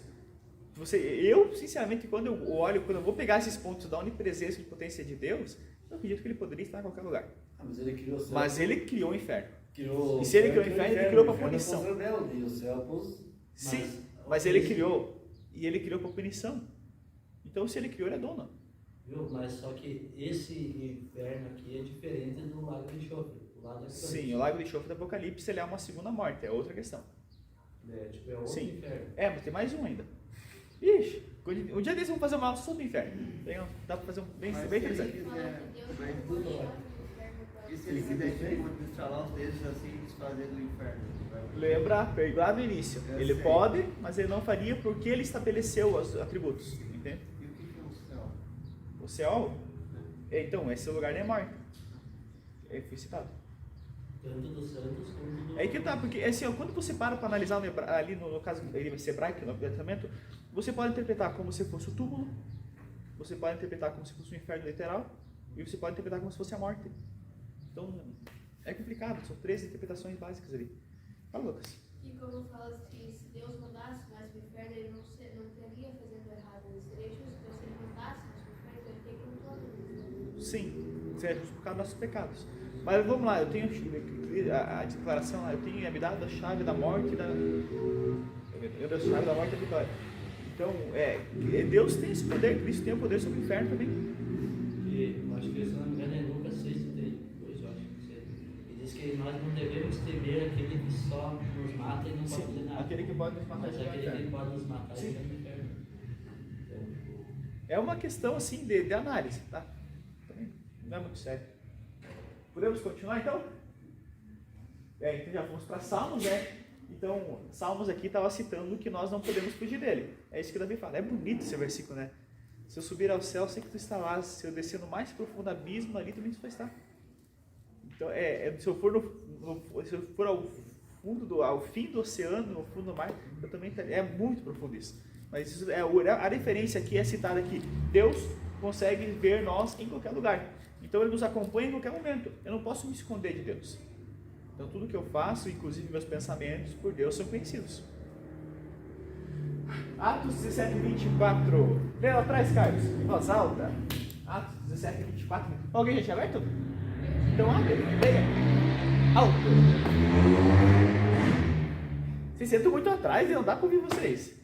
Eu, sinceramente, quando eu vou pegar esses pontos da onipresença e potência de Deus, eu acredito que ele poderia estar em qualquer lugar. Mas ele criou o céu. Mas ele criou o inferno. E se ele criou o inferno, ele criou para punição. E o céu pôs... Sim, mas ele criou. E ele criou para punição. Então, se ele criou, ele é dono. Viu? Mas só que esse inferno aqui é diferente do lago de enxofre. Sim, o lago de enxofre do Apocalipse ele é uma segunda morte, é outra questão. É outro Sim. inferno. Mas tem mais um ainda. Ixi, um dia desses vamos fazer uma aula só do inferno. Dá pra fazer um bem interessante. E se ele quiser instalar os dedos assim e desfazer do inferno? Lembra lá do início. Ele pode, mas ele não faria porque ele estabeleceu os atributos. Entende? E o que é o céu? O céu? Então, esse é o lugar da morte. Ele foi citado. Tanto dos santos quanto do... É aí que tá, porque assim, quando você para analisar ali no caso hebraico, no Antigo Testamento, você pode interpretar como se fosse o túmulo, você pode interpretar como se fosse o inferno literal, e você pode interpretar como se fosse a morte. Então, é complicado, são 3 interpretações básicas ali. Fala, Lucas. E como fala que se Deus mandasse mais para o inferno, ele não teria fazendo errado. Ele seria justo, então se ele mandasse mais para o inferno, ele teria controle. Sim, seria justo por causa dos nossos pecados. Mas vamos lá, eu tenho a declaração lá, eu tenho me dado a chave da morte e a chave da morte e da vitória. Então, Deus tem esse poder, Cristo tem o poder sobre o inferno também. E eu acho que, se não me engano, é Lucas 6:32, eu acho que você. Ele diz que nós não devemos temer aquele que só nos mata e não pode fazer nada. Aquele que pode nos matar mas e vai aquele no que pode nos matar Sim. e vai no inferno. Então, É uma questão assim de análise, tá? Também não é muito sério. Podemos continuar então? Então já fomos para Salmos, né? Então, Salmos aqui estava citando que nós não podemos fugir dele. É isso que Davi fala. É bonito esse versículo, né? Se eu subir ao céu, sei que tu está lá. Se eu descer no mais profundo abismo, ali também tu vai estar. Então, se eu for ao fim do oceano, no fundo do mar, eu também estaria. É muito profundo isso. Mas isso a referência aqui é citada aqui. Deus consegue ver nós em qualquer lugar. Então, Ele nos acompanha em qualquer momento. Eu não posso me esconder de Deus. Então, tudo que eu faço, inclusive meus pensamentos, por Deus, são conhecidos. Atos 17:24. Lê lá atrás, Carlos, em voz alta. Atos 17:24. Alguém já tinha aberto? Então, abre, leia. Alto. Vocês sentam muito atrás e não dá para ouvir vocês.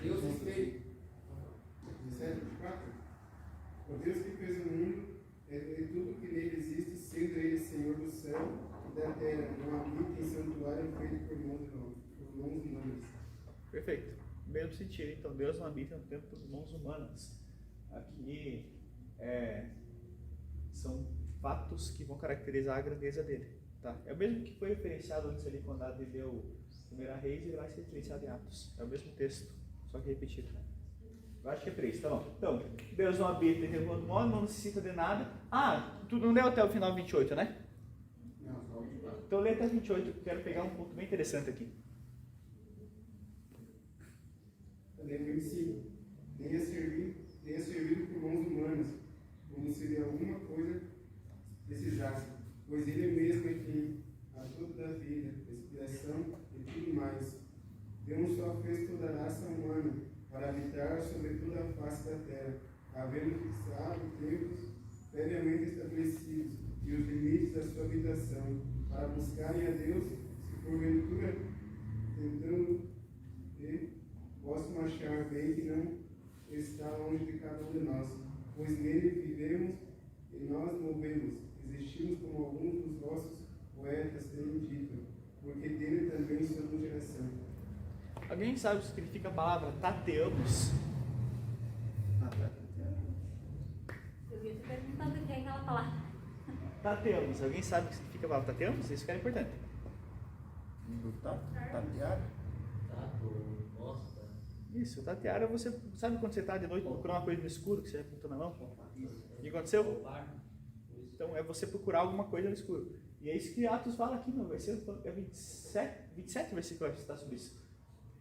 Deus fez. 17:24. O Deus que fez o mundo e tudo que nele existe, sendo Ele Senhor do céu e da terra, não habita em santuário feito por mãos humanas. Perfeito. Mesmo sentido. Então, Deus não habita no templo por mãos humanas. Aqui são fatos que vão caracterizar a grandeza dele. Tá? É o mesmo que foi referenciado antes ali quando Davi leu 1 Reis, ele vai ser referenciado em Atos. É o mesmo texto, só que repetido. Eu acho que é 3, tá bom. Então, Deus não habita em nenhum modo, não necessita de nada. Tu não leu até o final 28, né? Não, só 24. Então, lê até 28, eu quero pegar um ponto bem interessante aqui. Também 25. Nem é servido por mãos humanas, como se de alguma coisa precisasse, pois Ele mesmo é quem a tudo da vida, expiação e tudo mais. Deus só fez toda a raça humana para habitar sobre toda a face da terra, havendo fixado tempos previamente estabelecidos e os limites da sua habitação, para buscarem a Deus, se porventura tentando possam achar bem que não está longe de cada um de nós, pois nele vivemos e nós movemos, existimos como alguns dos vossos poetas têm dito, porque dele também somos geração. Alguém sabe o que significa a palavra tateamos? Eu vi te perguntando o que é aquela palavra. Tateamos. Alguém sabe o que significa a palavra tateamos? Isso que é importante. Tatear? bosta. Isso, tatear é você. Sabe quando você está de noite procurando uma coisa no escuro que você apontou na mão? O que aconteceu? Então é você procurar alguma coisa no escuro. E é isso que Atos fala aqui no versículo 27 versículo que está sobre isso.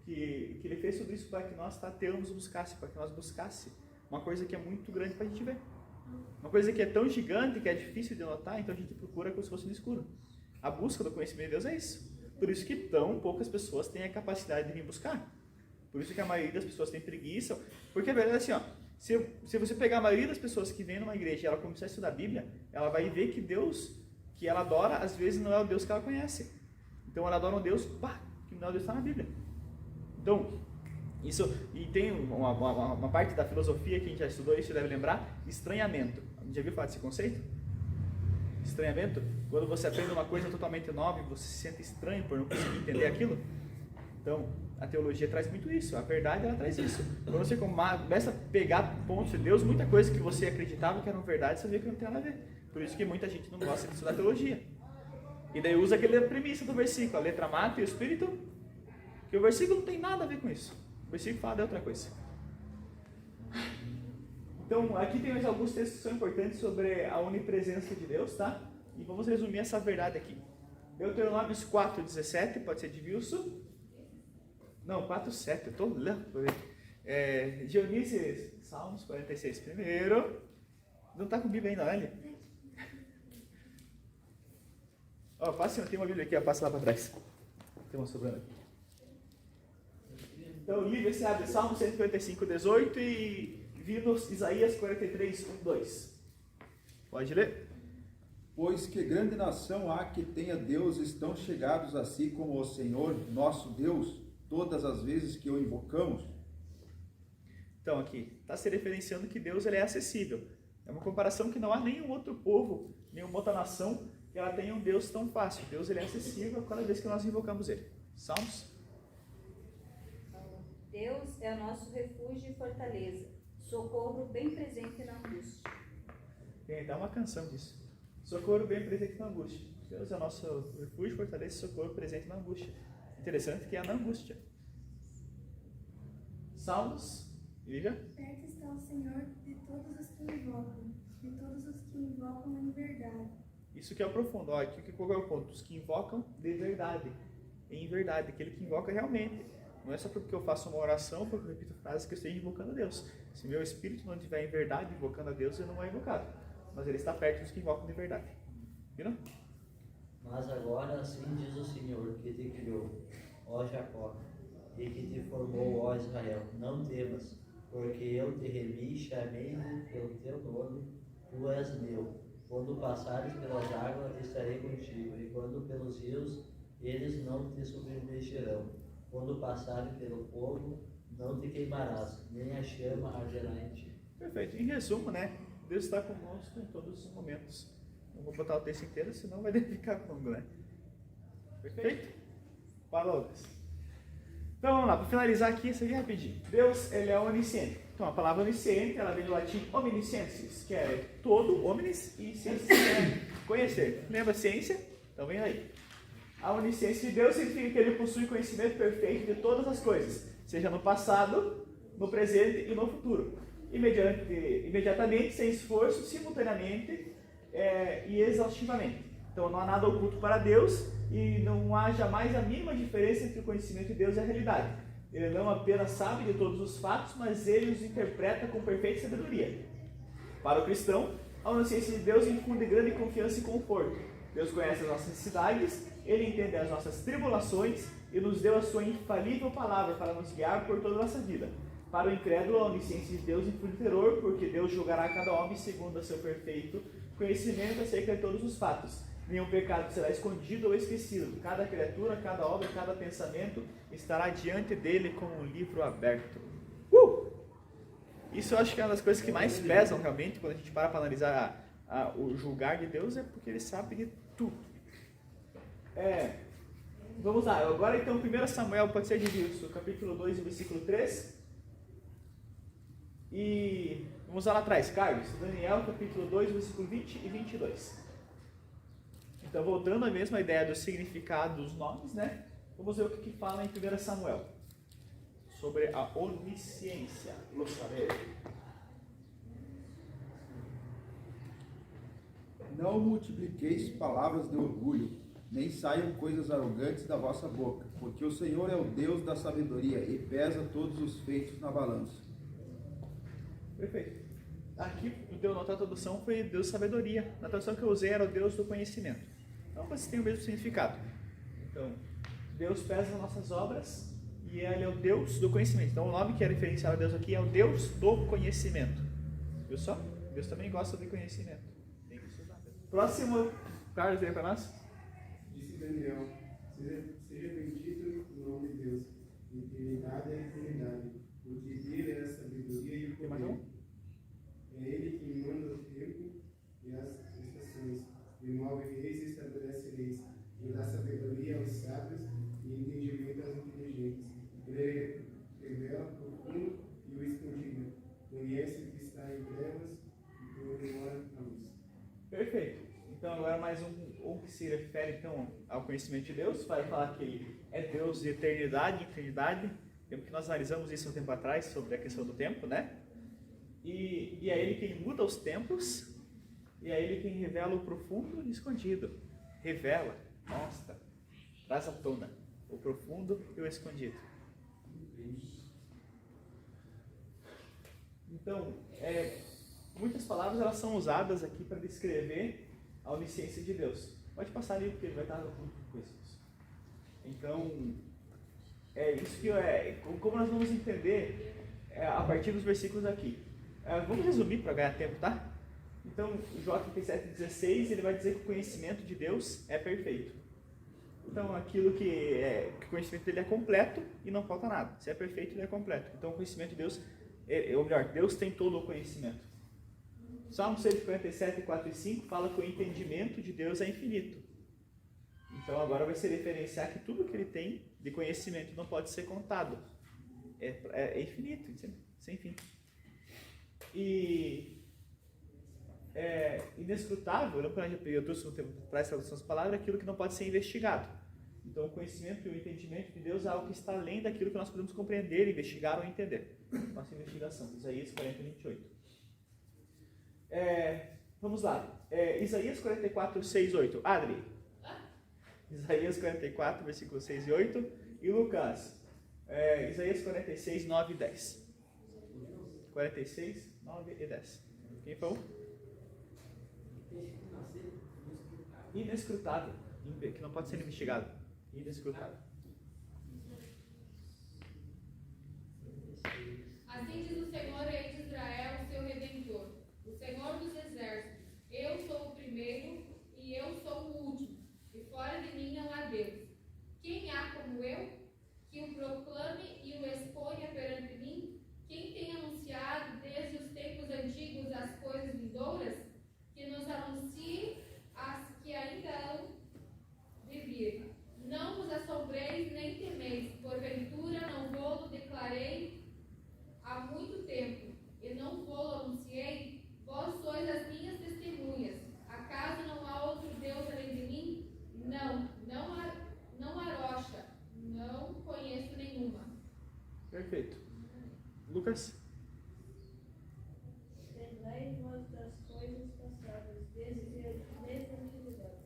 Que ele fez sobre isso para que nós tateamos para que nós buscasse uma coisa que é muito grande para a gente ver. Uma coisa que é tão gigante que é difícil de notar, então a gente procura como se fosse no escuro. A busca do conhecimento de Deus é isso. Por isso que tão poucas pessoas têm a capacidade de vir buscar. Por isso que a maioria das pessoas tem preguiça. Porque a verdade é assim, ó, se você pegar a maioria das pessoas que vêm numa igreja e ela começar a estudar a Bíblia, ela vai ver que Deus que ela adora, às vezes não é o Deus que ela conhece. Então ela adora um Deus que não é o Deus que está na Bíblia. Então, isso, e tem uma parte da filosofia que a gente já estudou, isso você deve lembrar, estranhamento. Já viu falar desse conceito? Estranhamento? Quando você aprende uma coisa totalmente nova e você se sente estranho por não conseguir entender aquilo. Então, a teologia traz muito isso, a verdade ela traz isso. Quando você começa a pegar pontos de Deus, muita coisa que você acreditava que eram verdade, você vê que não tem nada a ver. Por isso que muita gente não gosta de estudar teologia. E daí usa aquela premissa do versículo, a letra mata e o espírito, que o versículo não tem nada a ver com isso. O versículo fala de outra coisa. Então, aqui tem mais alguns textos que são importantes sobre a onipresença de Deus, tá? E vamos resumir essa verdade aqui. Deuteronômios 4:17, pode ser de Wilson. Não, 4:7, eu estou lendo. Dionísio, Salmos 46 primeiro. Não está com Bíblia ainda, olha. Ó, tem uma Bíblia aqui, ó, passa lá para trás. Tem uma sobrando aqui. Então, o livro se abre Salmo 155:18 e vimos Isaías 43:1-2. Pode ler? Pois que grande nação há que tenha deuses tão chegados a si como o Senhor, nosso Deus, todas as vezes que o invocamos? Então aqui, está se referenciando que Deus ele é acessível. É uma comparação que não há nenhum outro povo, nenhuma outra nação que ela tenha um Deus tão fácil. Deus ele é acessível cada vez que nós invocamos ele. Salmos? Deus é o nosso refúgio e fortaleza, socorro bem presente na angústia. Tem até uma canção disso. Socorro bem presente na angústia. Deus é o nosso refúgio, fortaleza e socorro presente na angústia. Interessante que é na angústia. Salmos? Lígia? Perto está o Senhor de todos os que invocam, de todos os que invocam em verdade. Isso que é o profundo. Olha, qual é o ponto? Os que invocam de verdade. Em verdade. Aquele que invoca realmente. Não é só porque eu faço uma oração, porque eu repito frases que eu esteja invocando a Deus. Se meu espírito não estiver em verdade invocando a Deus, eu não é invocado. Mas ele está perto dos que invocam de verdade. Viram? Mas agora assim diz o Senhor que te criou, ó Jacó, e que te formou, ó Israel. Não temas, porque eu te remi e chamei-te pelo teu nome, tu és meu. Quando passares pelas águas, estarei contigo, e quando pelos rios, eles não te submergirão. Quando passares pelo fogo, não te queimarás, nem a chama arderá em ti. Perfeito. Em resumo, né? Deus está conosco em todos os momentos. Não vou botar o texto inteiro, senão vai ficar longo, né? Perfeito? Palavras. Então vamos lá, para finalizar aqui, isso aqui rapidinho. Deus, ele é onisciente. Então a palavra onisciente, ela vem do latim omnisciensis, que é todo, omnis, e ciência é conhecer. Lembra ciência? Então vem aí. A onisciência de Deus significa que ele possui conhecimento perfeito de todas as coisas, seja no passado, no presente e no futuro. Imediatamente, sem esforço, simultaneamente e exaustivamente. Então não há nada oculto para Deus e não há jamais a mínima diferença entre o conhecimento de Deus e a realidade. Ele não apenas sabe de todos os fatos, mas ele os interpreta com perfeita sabedoria. Para o cristão, a onisciência de Deus infunde grande confiança e conforto. Deus conhece as nossas necessidades, ele entende as nossas tribulações e nos deu a sua infalível palavra para nos guiar por toda a nossa vida. Para o incrédulo, a onisciência de Deus infunde terror, porque Deus julgará cada homem segundo o seu perfeito conhecimento acerca de todos os fatos. Nenhum pecado será escondido ou esquecido. Cada criatura, cada obra, cada pensamento estará diante dele como um livro aberto. Isso eu acho que é uma das coisas que mais pesam realmente quando a gente para analisar o julgar de Deus, é porque ele sabe de tudo. Vamos lá, agora então 1 Samuel pode ser dividido, capítulo 2, versículo 3. E vamos lá atrás, Carlos, Daniel, capítulo 2, versículo 20 e 22. Então, voltando à mesma ideia do significado dos nomes, né? Vamos ver o que fala em 1 Samuel sobre a onisciência, lo saber. Não multipliqueis palavras de orgulho, nem saiam coisas arrogantes da vossa boca, porque o Senhor é o Deus da sabedoria e pesa todos os feitos na balança. Perfeito. Aqui, na tradução foi Deus sabedoria. Na tradução que eu usei era o Deus do conhecimento. Então, vocês têm o mesmo significado. Então, Deus pesa as nossas obras e Ele é o Deus do conhecimento. Então, o nome que é referenciado a Deus aqui é o Deus do conhecimento. Viu só? Deus também gosta de conhecimento. Tem que estudar. Próximo, Carlos, vem para nós. Disse Daniel, seja bendito o nome de Deus, de eternidade a eternidade, porque dele é a sabedoria e o Tem mais poder. um? É ele que manda o tempo e as estações, remove reis e estabelece leis, e dá sabedoria aos sábios e entendimento aos inteligentes. Ele revela o profundo e o escondido, conhece o que está em trevas e o que mora na luz. Perfeito. Então agora mais um que se refere então ao conhecimento de Deus, vai falar que Ele é Deus de eternidade em eternidade. Lembra que nós analisamos isso um tempo atrás, sobre a questão do tempo, né? E é Ele quem muda os tempos, e é Ele quem revela o profundo e o escondido. Revela, mostra, traz à tona o profundo e o escondido. Então, muitas palavras elas são usadas aqui para descrever a onisciência de Deus. Pode passar ali, porque ele vai estar com isso. Então, isso que como nós vamos entender a partir dos versículos aqui. Vamos resumir para ganhar tempo, tá? Então, Jó 37,16, ele vai dizer que o conhecimento de Deus é perfeito. Então, aquilo que o conhecimento dele é completo e não falta nada. Se é perfeito, ele é completo. Então, o conhecimento de Deus, ou melhor, Deus tem todo o conhecimento. Salmo 147, 4 e 5 fala que o entendimento de Deus é infinito. Então, agora vai se referenciar que tudo que ele tem de conhecimento não pode ser contado. É infinito, sem fim. E é inescrutável, eu trouxe um tempo para essa tradução das palavras, aquilo que não pode ser investigado. Então, o conhecimento e o entendimento de Deus é algo que está além daquilo que nós podemos compreender, investigar ou entender. Nossa investigação, Isaías 40, 28. Vamos lá. Isaías 44, 6 e 8. Adri. Isaías 44, versículos 6 e 8. E Lucas. Isaías 46, 9 e 10. 46, 9 e 10. Quem falou? Inescrutável, que não pode ser investigado. Inescrutável. Assim diz o Senhor, rei de Israel, seu Redentor, o Senhor dos exércitos: eu sou o primeiro e eu sou o último, e fora de mim não há Deus. Quem há como eu, que o proclame e o exponha perante mim? Quem tem anunciado desde os tempos antigos as coisas vindouras? Que nos anuncie as que ainda hão de vir. Não vos assombreis nem temeis, porventura não vou-lo declarei há muito tempo, e não vou-lo anunciei? Vós sois as minhas testemunhas. Acaso não há outro Deus além de mim? Não há rocha, não conheço nenhuma. Perfeito. Lucas? Lembrai-vos das coisas passadas, desde a antiguidade,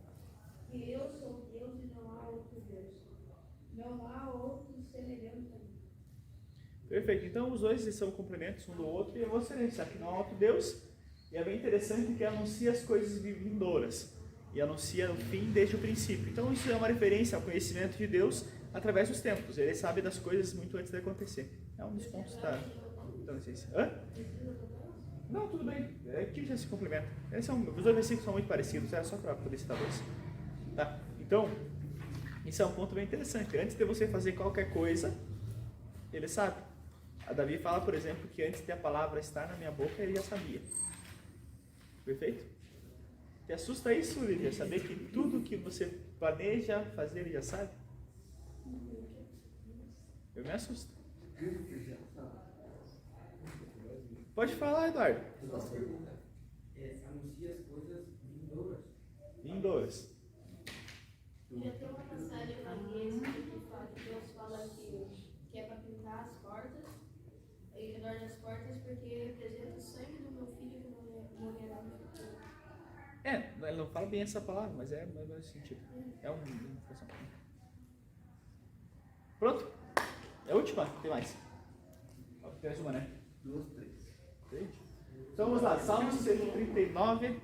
que eu sou Deus e não há outro Deus. Não há outro semelhante a mim. Perfeito. Então, os dois são complementos um do outro, e eu vou silenciar que não há outro Deus. E é bem interessante que anuncia as coisas vindouras e anuncia o fim desde o princípio. Então, isso é uma referência ao conhecimento de Deus através dos tempos. Ele sabe das coisas muito antes de acontecer. É um dos pontos da licença. Não, tudo bem. Aqui já se complementa. Os dois versículos são muito parecidos, era só para poder citar dois. Tá? Então, isso é um ponto bem interessante. Antes de você fazer qualquer coisa, ele sabe. A Davi fala, por exemplo, que antes de a palavra estar na minha boca, ele já sabia. Perfeito? Te assusta isso, Lívia? Saber que tudo que você planeja fazer, ele já sabe? Eu me assusto. Pode falar, Eduardo. Anuncia as coisas vindouras. Vindouras. Já tem uma passagem na igreja que fala que Deus fala que é para pintar as portas, em redor das portas, porque representa o sangue do meu filho que morrerá no futuro. Ele não fala bem essa palavra, mas é mais ou menos sentido. É uma informação. Pronto? É a última? Tem mais? Tem mais uma, né? 2, 3. Então vamos lá, Salmo 139.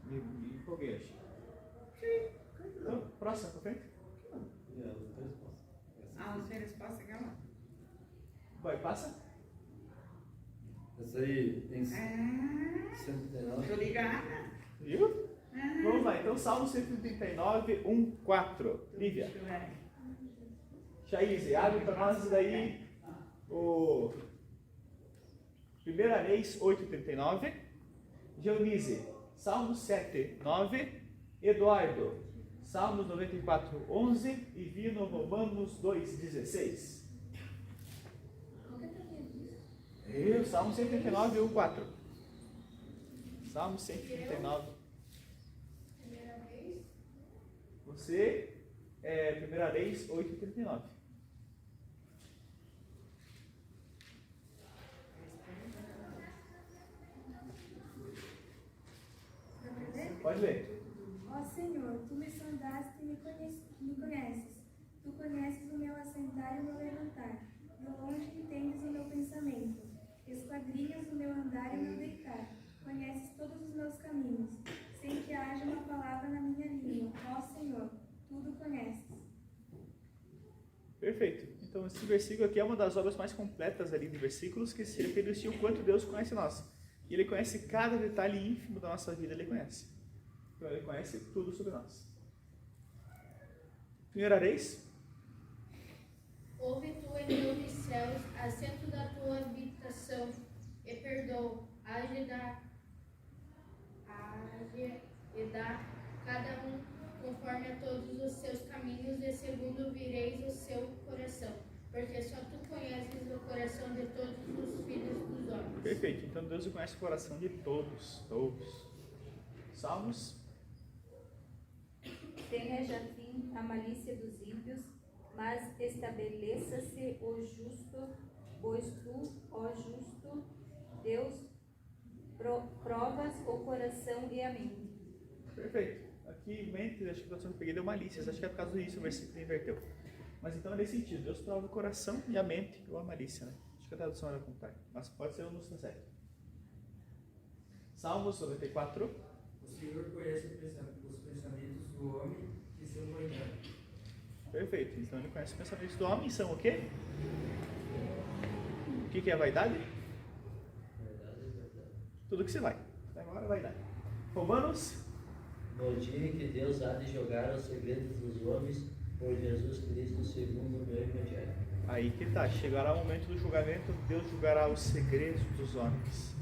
Me empolguei, acho. Então, próxima, pra frente. Não tem resposta aquela? Vai, passa. Essa aí tem 139. Tô ligada. Viu? Vamos lá, então Salmo 139, 1, 4. Lívia. Chaíse, abre para nós daí o 1 Reis 8:39. Geonise, Salmo 7, 9. Eduardo, Salmos 94, 11. E Vino, Romanos 2, 16. Salmo 139, 1, 4. Salmo 139. Primeira vez. Você 1 Reis 8:39. Pode ler. Ó Senhor, tu me sondaste e me conheces. Tu conheces o meu assentar e o meu levantar. De longe entendes o meu pensamento. Esquadrinhas o meu andar e o meu deitar. Conheces todos os meus caminhos, sem que haja uma palavra na minha língua. Ó Senhor, tudo conheces. Perfeito. Então esse versículo aqui é uma das obras mais completas ali de versículos que se referencia o quanto Deus conhece nós. E Ele conhece cada detalhe ínfimo da nossa vida, Ele conhece. Então Ele conhece tudo sobre nós. 1 Reis. Ouve tu, Deus dos céus, assento da tua habitação, e perdoa, age e dá cada um conforme a todos os seus caminhos, e segundo vireis o seu coração, porque só tu conheces o coração de todos os filhos dos homens. Perfeito. Então Deus conhece o coração de todos. Salmos. Tenha já fim a malícia dos ímpios, mas estabeleça-se o justo, pois tu, ó justo, Deus, provas o coração e a mente. Perfeito. Aqui, mente, acho que a tradução que eu peguei deu malícias. Acho que é por causa disso o versículo inverteu. Mas então é nesse sentido. Deus prova o coração e a mente, ou a malícia, né? Acho que a tradução era contrária. Mas pode ser um dos certo. Salmos 94. O Senhor conhece os pensamentos do homem e seu vaidade. Perfeito. Então Ele conhece os pensamentos do homem. São o quê? O que é vaidade? Tudo que se vai. Agora é vaidade. Romanos. No dia em que Deus há de jogar os segredos dos homens por Jesus Cristo segundo o meu evangelho. Aí que tá. Chegará o momento do julgamento. Deus julgará os segredos dos homens.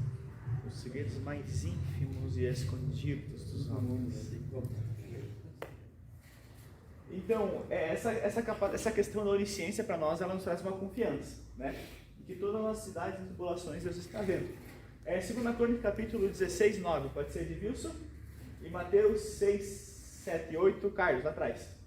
Os segredos mais ínfimos e escondidos dos homens. Então, essa questão da onisciência para nós, ela nos traz uma confiança, né? Que todas as nossas cidades e tribulações Deus está vendo. 2 Crônicas, capítulo 16, 9, pode ser de Wilson. E Mateus 6, 7 e 8, Carlos, lá atrás.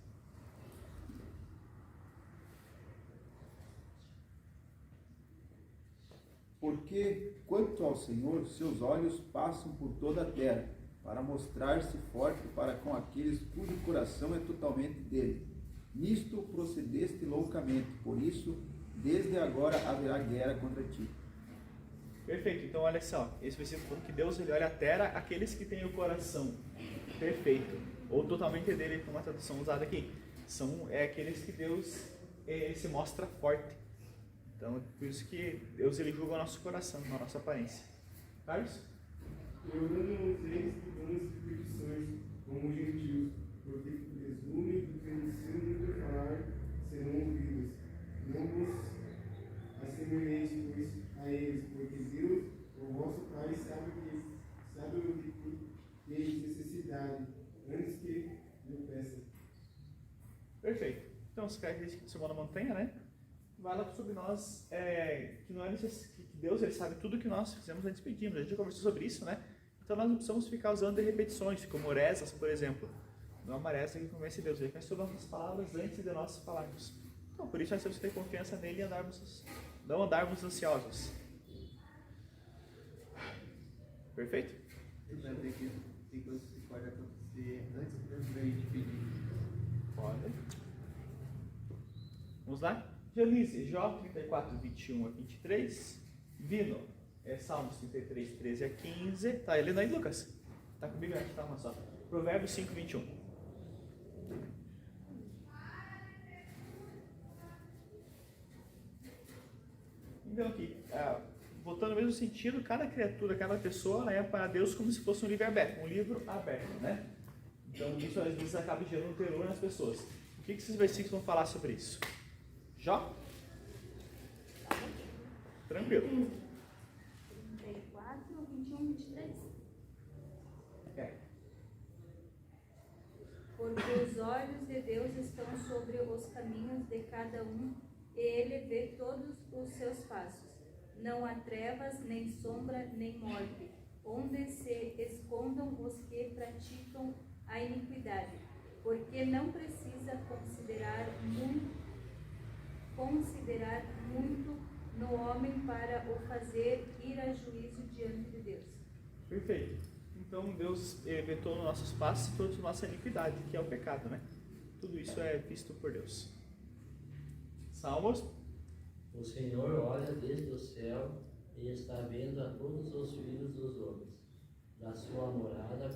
Porque, quanto ao Senhor, seus olhos passam por toda a terra, para mostrar-se forte para com aqueles cujo coração é totalmente dele. Nisto procedeste loucamente, por isso, desde agora haverá guerra contra ti. Perfeito, então olha só, esse versículo falando que Deus ele olha a terra, aqueles que têm o coração perfeito, ou totalmente dele, como a tradução usada aqui, são aqueles que Deus ele se mostra forte. Então, por isso que Deus ele julga o nosso coração, a nossa aparência. Carlos? Eu não usei vãs superstições como os gentios, porque presumem que conhecendo muito falar serão ouvidos. Não vos assemelheis, pois, a eles, porque Deus, o vosso Pai, sabe o que teis necessidade, antes que lhe peçam. Perfeito. Então, as características do sermão na montanha, né? Fala sobre nós, que não é necessário, que Deus ele sabe tudo que nós fizemos antes pedimos. A gente já conversou sobre isso, né? Então nós não precisamos ficar usando de repetições, como orezas, por exemplo. Não é uma reza que convence Deus, ele conhece todas as nossas palavras antes de nós falarmos. Então, por isso nós temos que ter confiança nele e não andarmos ansiosos. Perfeito? Tem coisas que podem acontecer antes da gente pedir. Pode. Vamos lá? Janice, Jó 34, 21 a 23. Vino, Salmos 33, 13 a 15. Tá lendo aí, Lucas? Tá comigo? Acho que tá uma só. Provérbios 5, 21. Então aqui, voltando no mesmo sentido, cada criatura, cada pessoa é para Deus como se fosse um livro aberto, né? Então isso às vezes acaba gerando terror nas pessoas. O que esses versículos vão falar sobre isso? Jó? Tranquilo. 34, 21, 23. Porque os olhos de Deus estão sobre os caminhos de cada um, e Ele vê todos os seus passos. Não há trevas, nem sombra, nem morte, onde se escondam os que praticam a iniquidade, porque não precisa considerar muito no homem para o fazer ir a juízo diante de Deus. Perfeito. Então Deus vê todos os nossos passos e toda a nossa iniquidade, que é o pecado, né? Tudo isso é visto por Deus. Salmos. O Senhor olha desde o céu e está vendo a todos os filhos dos homens. Na sua morada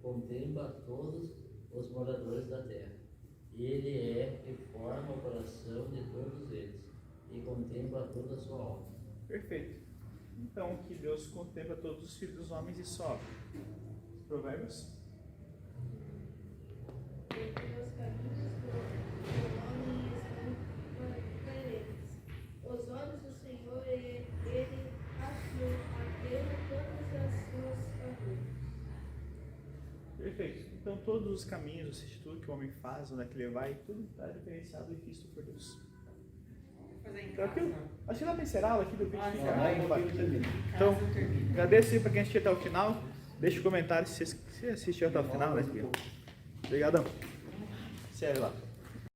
contempla todos os moradores da terra. Ele que forma o coração de todos eles e contempla toda a sua alma. Perfeito. Então, que Deus contempla todos os filhos dos homens e só. Provérbios. Porque os caminhos do homem estão coerentes. Os olhos do Senhor, ele atenta todas as suas favores. Perfeito. Então, todos os caminhos, tudo que o homem faz, onde é que ele vai, tudo está diferenciado e visto por Deus. Vou fazer em Tranquilo? casa. Acho que dá para encerrar a aula aqui do vídeo. Ah, Fica já. bom, vai. Então, agradeço aí para quem assistiu até o final. Deixa um comentário se assistiu até o final, né? Obrigadão. Sério lá.